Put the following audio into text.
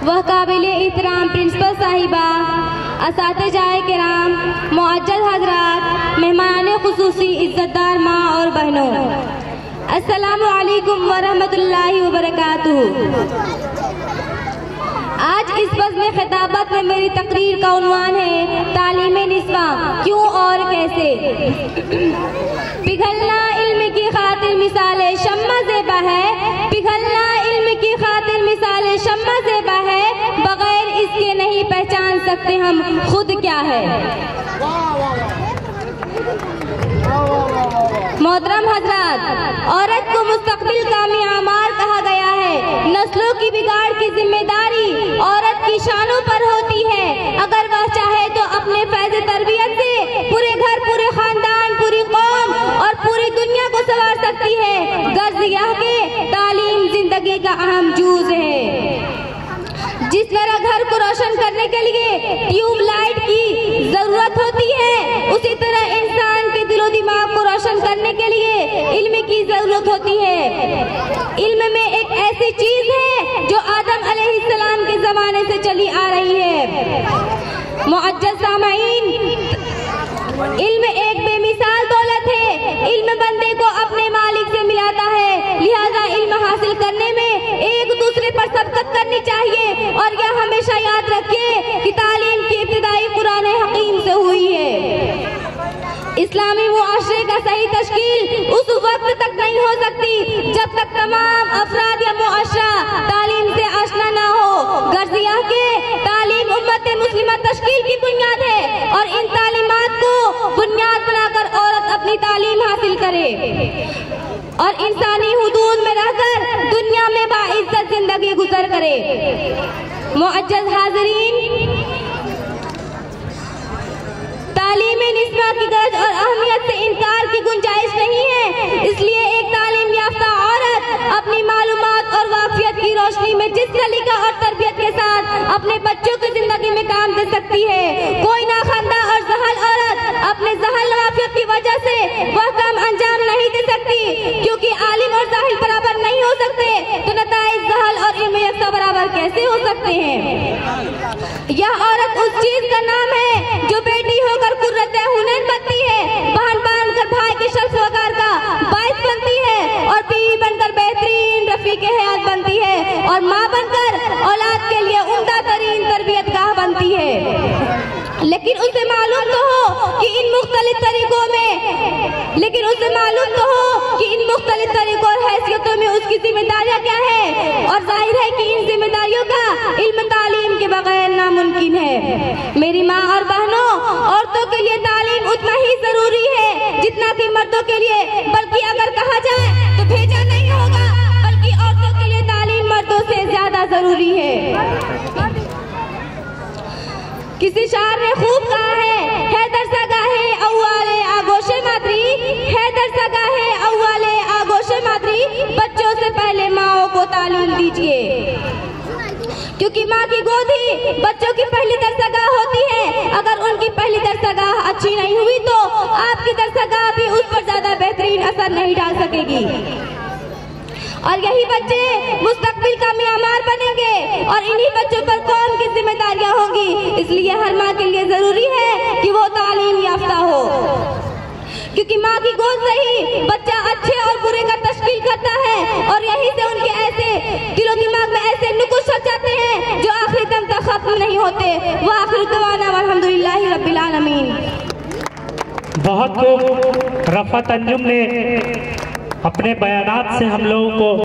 वह काबिले एहतराम प्रिंसिपल साहिबा, असातिज़ाए किराम, मुअज्जल हज़रात, मेहमान खुसूसी, इज़्ज़तदार माँ और बहनों, अस्सलामु अलैकुम वरहमतुल्लाहि वबरकातुहू। आज इस वज़्न खिताबत में मेरी तकरीर का उन्वान है तालीम निस्वा क्यों और कैसे। पिघलना इल्म की खातिर मिसाले शम्मा ज़ेबा है, पिघलना इल्म की खातिर मिसाले शम्मा ज़ेबा है, बगैर इसके नहीं पहचान सकते हम खुद क्या है। मोहतरम हजरात, औरत को मुस्तकबिल का मियामार कहा गया है। नस्लों की बिगाड़ की जिम्मेदारी औरत की शानों पर होती है। अगर वह चाहे तो अपने फैज़ तरबियत से पूरे घर, पूरे खानदान, पूरी कौम और पूरी दुनिया को संवार सकती है। गर्ज यह के तालीम जिंदगी का अहम जूज है। जिस तरह घर को रोशन करने के लिए ट्यूबलाइट की जरूरत होती है, उसी तरह इंसान के दिलो दिमाग को रोशन करने के लिए इल्म की जरूरत होती है। इल्म में एक ऐसी चीज है जो आदम अलैहिस्सलाम के जमाने से चली आ रही है। मुअज्जज़ सामाईन, इल्म एक बेमिसाल दौलत है। इल्म बंदे को अपने मालिक से मिलाता है, लिहाजा इल्म हासिल करने में एक दूसरे पर सबकत करनी चाहिए। और यह हमेशा याद रखिए कि तालीम की इब्तिदाई कुरान हकीम से हुई है। इस्लामी मुआशरे का सही तश्कील उस वक्त तक नहीं हो सकती जब तक तमाम अफराद या मुआशरा तालीम से आशना ना हो। गर्जिया के तालीम उम्मत मुस्लिमा तश्कील की बुनियाद है और इन तालीमात को बुनियाद बनाकर औरत अपनी तालीम हासिल करे और इंसानी हुदूद में रहकर दुनिया में बाइज्जत जिंदगी गुजर करे। मुअज्जज़ हाज़रीन, तालीम निस्वा की गरज और अहमियत से इनकार की गुंजाइश नहीं है। इसलिए एक तालीम याफ्ता औरत अपनी मालूमात और वाक़ियत की रोशनी में जिस सलीका और तरबियत के साथ अपने बच्चों की जिंदगी में काम दे सकती है। कोई नाखंदा और जहल औरत अपने जहल वाक़ियत की वजह से वह काम अंजाम नहीं दे सकती, क्योंकि आलिम और जाहिल बराबर नहीं हो सकते, तो नताइज जहल और इल्म यकसा बराबर कैसे हो सकते हैं। यह औरत उस चीज का नाम है जो बेटी होकर कुर्रते हुनर बनती है, बहन बनकर भाई के शख्स वकार का बाइस बनती है और बीवी बनकर बेहतरीन रफीक हयात बनती है और माँ बनकर औलाद के लिए उम्दा तरीन तरबियत गाह बनती है। लेकिन उसे मालूम तो हो कि इन मुख्तलिफ तरीकों और हैसियतों में उसकी जिम्मेदारियाँ क्या है, और जाहिर है कि इन जिम्मेदारियों का इल्म तालीम के बगैर नामुमकिन है। मेरी माँ और बहनों, औरतों के लिए तालीम उतना ही जरूरी है जितना कि मर्दों के लिए, बल्कि अगर कहा जाए तो भेजा नहीं होगा, बल्कि औरतों के लिए तालीम मर्दों से ज्यादा जरूरी है। किसी शायर ने खूब कहा है दर सगाहे अव्वाले आगोशे मातरी, है दर सगाहे अव्वाले आगोशे मातरी, बच्चों से पहले माओ को तालीम दीजिए, क्योंकि माँ की गोद ही बच्चों की पहली दरसगाह होती है। अगर उनकी पहली दरसगाह अच्छी नहीं हुई तो आपकी दरसगाह भी उस पर ज्यादा बेहतरीन असर नहीं डाल सकेगी, और यही बच्चे मुस्तकबिल का मियामार बनेंगे और इन्हीं बच्चों पर कौम की जिम्मेदारियां होंगी। इसलिए हर माँ के लिए जरूरी है कि वो तालीम याफ्ता हो, क्योंकि माँ की गोद से ही बच्चा अच्छे और बुरे का तश्कील करता है और यहीं से उनके ऐसे दिलो दिमाग में ऐसे नुकुश हो जाते हैं जो आखिरी दम तक खत्म नहीं होते। वो आखिर दवाना अल्हम्दुलिल्लाहि रब्बिल आलमीन। बहुत खूब रफ़त अंजुम ने अपने बयानात से हम लोगों को